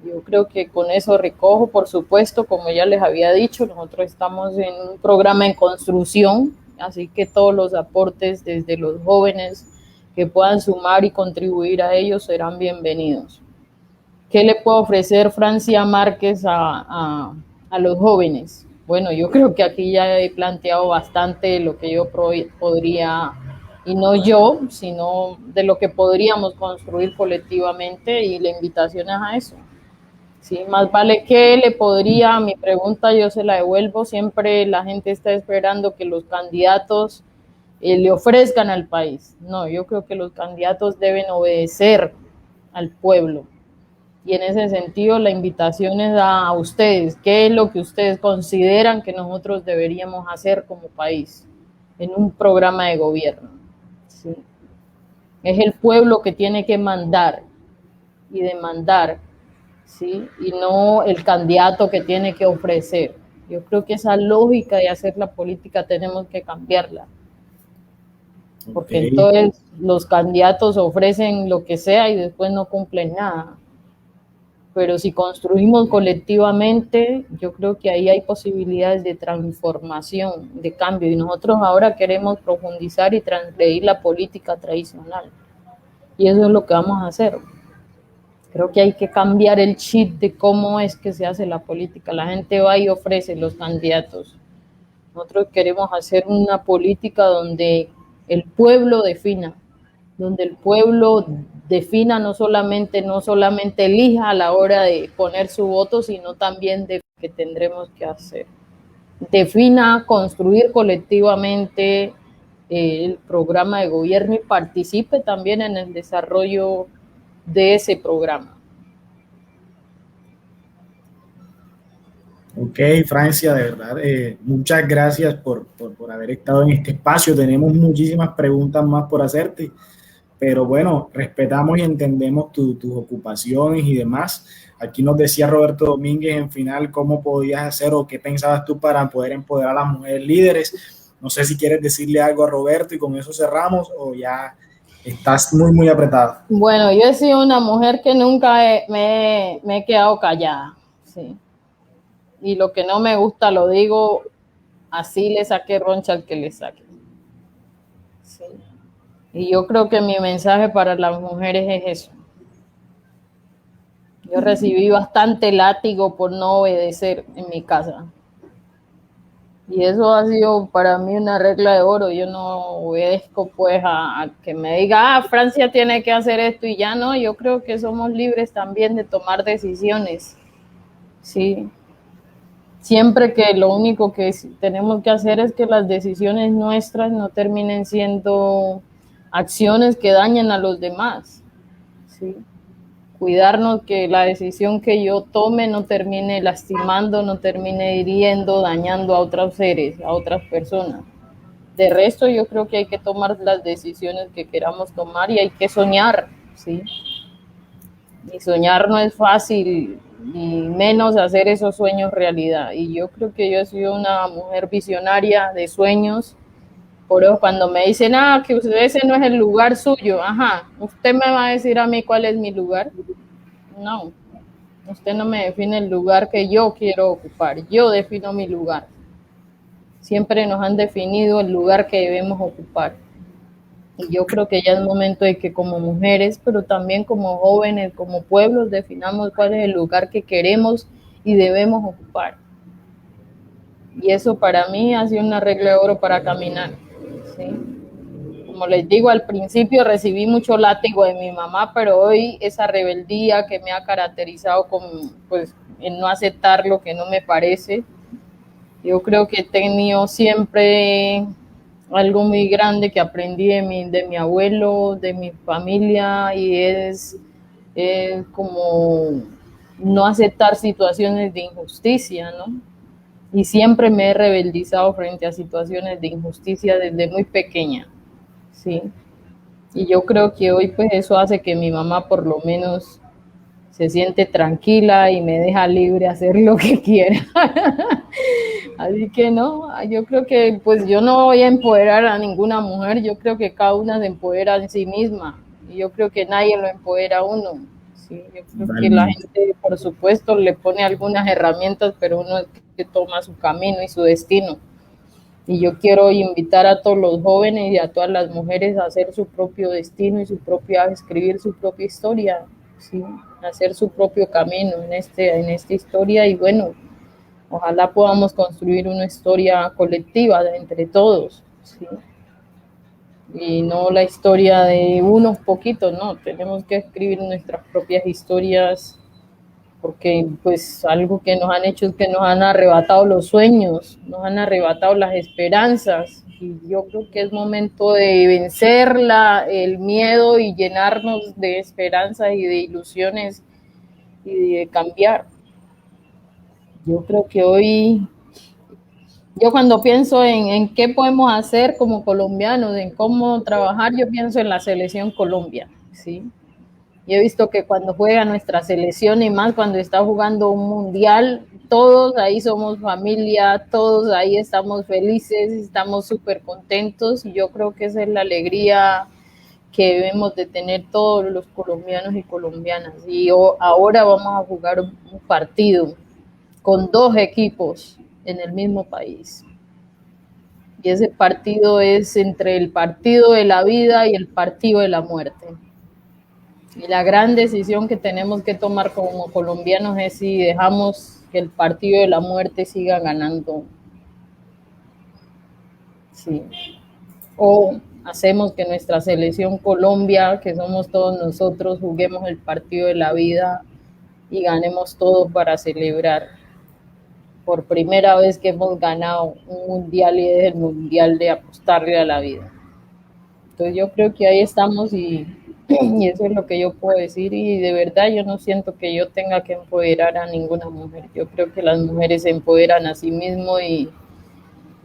Yo creo que con eso recojo, por supuesto, como ya les había dicho, nosotros estamos en un programa en construcción, así que todos los aportes desde los jóvenes que puedan sumar y contribuir a ellos serán bienvenidos. ¿Qué le puede ofrecer Francia Márquez a a los jóvenes. Bueno, yo creo que aquí ya he planteado bastante lo que yo podría, y no yo, sino de lo que podríamos construir colectivamente, y la invitación es a eso. Sí, más vale que le podría, mi pregunta yo se la devuelvo, siempre la gente está esperando que los candidatos le ofrezcan al país. No, yo creo que los candidatos deben obedecer al pueblo. Y en ese sentido la invitación es a ustedes, ¿qué es lo que ustedes consideran que nosotros deberíamos hacer como país en un programa de gobierno? ¿Sí? Es el pueblo que tiene que mandar y demandar, ¿sí? Y no el candidato que tiene que ofrecer. Yo creo que esa lógica de hacer la política tenemos que cambiarla. Porque entonces los candidatos ofrecen lo que sea y después no cumplen nada. Pero si construimos colectivamente, yo creo que ahí hay posibilidades de transformación, de cambio, y nosotros ahora queremos profundizar y transgredir la política tradicional, y eso es lo que vamos a hacer. Creo que hay que cambiar el chip de cómo es que se hace la política. La gente va y ofrece los candidatos. Nosotros queremos hacer una política donde el pueblo defina, donde el pueblo defina, no solamente elija a la hora de poner su voto, sino también de qué tendremos que hacer. Defina, construir colectivamente el programa de gobierno y participe también en el desarrollo de ese programa. Ok, Francia, de verdad, muchas gracias por haber estado en este espacio. Tenemos muchísimas preguntas más por hacerte, pero bueno, respetamos y entendemos tus ocupaciones y demás. Aquí nos decía Roberto Domínguez en final cómo podías hacer o qué pensabas tú para poder empoderar a las mujeres líderes. No sé si quieres decirle algo a Roberto y con eso cerramos, o ya estás muy apretada. Bueno, yo he sido una mujer que nunca me he quedado callada, sí. Y lo que no me gusta lo digo, así le saqué roncha al que le saque. Sí. Y yo creo que mi mensaje para las mujeres es eso. Yo recibí bastante látigo por no obedecer en mi casa. Y eso ha sido para mí una regla de oro. Yo no obedezco pues a que me diga, Francia tiene que hacer esto y ya no. Yo creo que somos libres también de tomar decisiones. Sí. Siempre que lo único que tenemos que hacer es que las decisiones nuestras no terminen siendo acciones que dañen a los demás. ¿Sí? Cuidarnos que la decisión que yo tome no termine lastimando, no termine hiriendo, dañando a otros seres, a otras personas. De resto, yo creo que hay que tomar las decisiones que queramos tomar y hay que soñar, ¿sí? Y soñar no es fácil, y menos hacer esos sueños realidad. Y yo creo que yo he sido una mujer visionaria de sueños. Por eso cuando me dicen, que ese no es el lugar suyo, ¿usted me va a decir a mí cuál es mi lugar? No, usted no me define el lugar que yo quiero ocupar, yo defino mi lugar. Siempre nos han definido el lugar que debemos ocupar. Y yo creo que ya es momento de que como mujeres, pero también como jóvenes, como pueblos, definamos cuál es el lugar que queremos y debemos ocupar. Y eso para mí ha sido una regla de oro para caminar, ¿sí? Como les digo, al principio recibí mucho látigo de mi mamá, pero hoy esa rebeldía que me ha caracterizado en no aceptar lo que no me parece, yo creo que he tenido siempre algo muy grande que aprendí de mi abuelo, de mi familia, y es como no aceptar situaciones de injusticia, ¿no? Y siempre me he rebeldizado frente a situaciones de injusticia desde muy pequeña, ¿sí? Y yo creo que hoy pues eso hace que mi mamá por lo menos se siente tranquila y me deja libre hacer lo que quiera. Así que no, yo creo que pues yo no voy a empoderar a ninguna mujer, yo creo que cada una se empodera en sí misma y yo creo que nadie lo empodera a uno. Sí, yo creo que la gente por supuesto le pone algunas herramientas, pero uno es que toma su camino y su destino. Y yo quiero invitar a todos los jóvenes y a todas las mujeres a hacer su propio destino y a escribir su propia historia, ¿sí? Hacer su propio camino en esta historia y bueno, Ojalá podamos construir una historia colectiva de entre todos, ¿sí? Y no la historia de unos poquitos, no, tenemos que escribir nuestras propias historias, porque pues algo que nos han hecho es que nos han arrebatado los sueños, nos han arrebatado las esperanzas, y yo creo que es momento de vencer el miedo y llenarnos de esperanzas y de ilusiones y de cambiar. Yo creo que hoy, yo cuando pienso en qué podemos hacer como colombianos, en cómo trabajar, yo pienso en la selección Colombia, ¿sí? Y he visto que cuando juega nuestra selección y más cuando está jugando un mundial, todos ahí somos familia, todos ahí estamos felices, estamos súper contentos, y yo creo que esa es la alegría que debemos de tener todos los colombianos y colombianas. Y ahora vamos a jugar un partido con 2 equipos en el mismo país. Y ese partido es entre el partido de la vida y el partido de la muerte. Y la gran decisión que tenemos que tomar como colombianos es si dejamos que el partido de la muerte siga ganando. Sí. O hacemos que nuestra selección Colombia, que somos todos nosotros, juguemos el partido de la vida y ganemos todos para celebrar. Por primera vez que hemos ganado un mundial, y es el mundial de apostarle a la vida. Entonces yo creo que ahí estamos, y eso es lo que yo puedo decir, y de verdad yo no siento que yo tenga que empoderar a ninguna mujer. Yo creo que las mujeres se empoderan a sí mismas,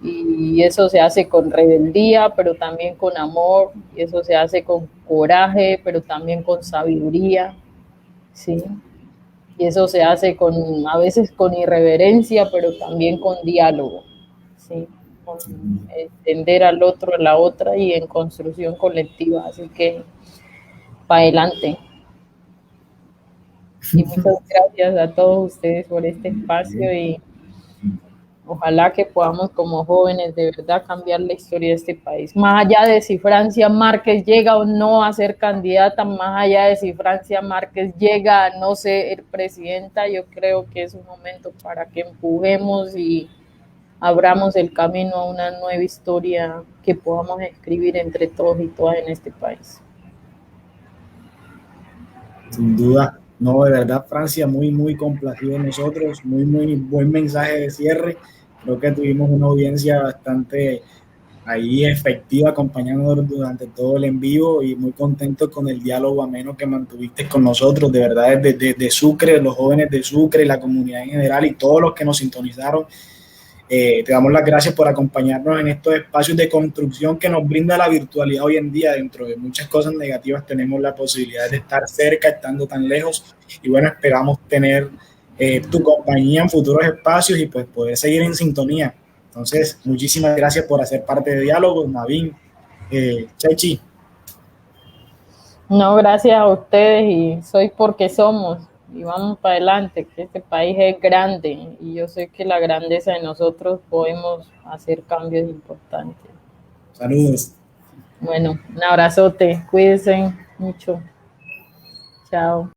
y eso se hace con rebeldía, pero también con amor, y eso se hace con coraje, pero también con sabiduría, ¿sí? Y eso se hace a veces con irreverencia, pero también con diálogo, ¿sí? Con entender al otro, a la otra, y en construcción colectiva. Así que, para adelante. Y muchas gracias a todos ustedes por este espacio, y ojalá que podamos como jóvenes de verdad cambiar la historia de este país. Más allá de si Francia Márquez llega o no a ser candidata, más allá de si Francia Márquez llega a no ser presidenta, yo creo que es un momento para que empujemos y abramos el camino a una nueva historia que podamos escribir entre todos y todas en este país. Sin duda, no, de verdad, Francia, muy, muy complacido de nosotros, muy, muy buen mensaje de cierre. Creo que tuvimos una audiencia bastante ahí efectiva, acompañándonos durante todo el en vivo, y muy contentos con el diálogo ameno que mantuviste con nosotros, de verdad, de Sucre, los jóvenes de Sucre, la comunidad en general y todos los que nos sintonizaron. Te damos las gracias por acompañarnos en estos espacios de construcción que nos brinda la virtualidad hoy en día. Dentro de muchas cosas negativas tenemos la posibilidad de estar cerca, estando tan lejos, y bueno, esperamos tener tu compañía en futuros espacios y pues poder seguir en sintonía. Entonces, muchísimas gracias por hacer parte de Diálogos, Navin, Chechi. No, gracias a ustedes, y soy porque somos, y vamos para adelante, que este país es grande, y yo sé que la grandeza de nosotros podemos hacer cambios importantes. Saludos. Bueno, un abrazote, cuídense mucho. Chao.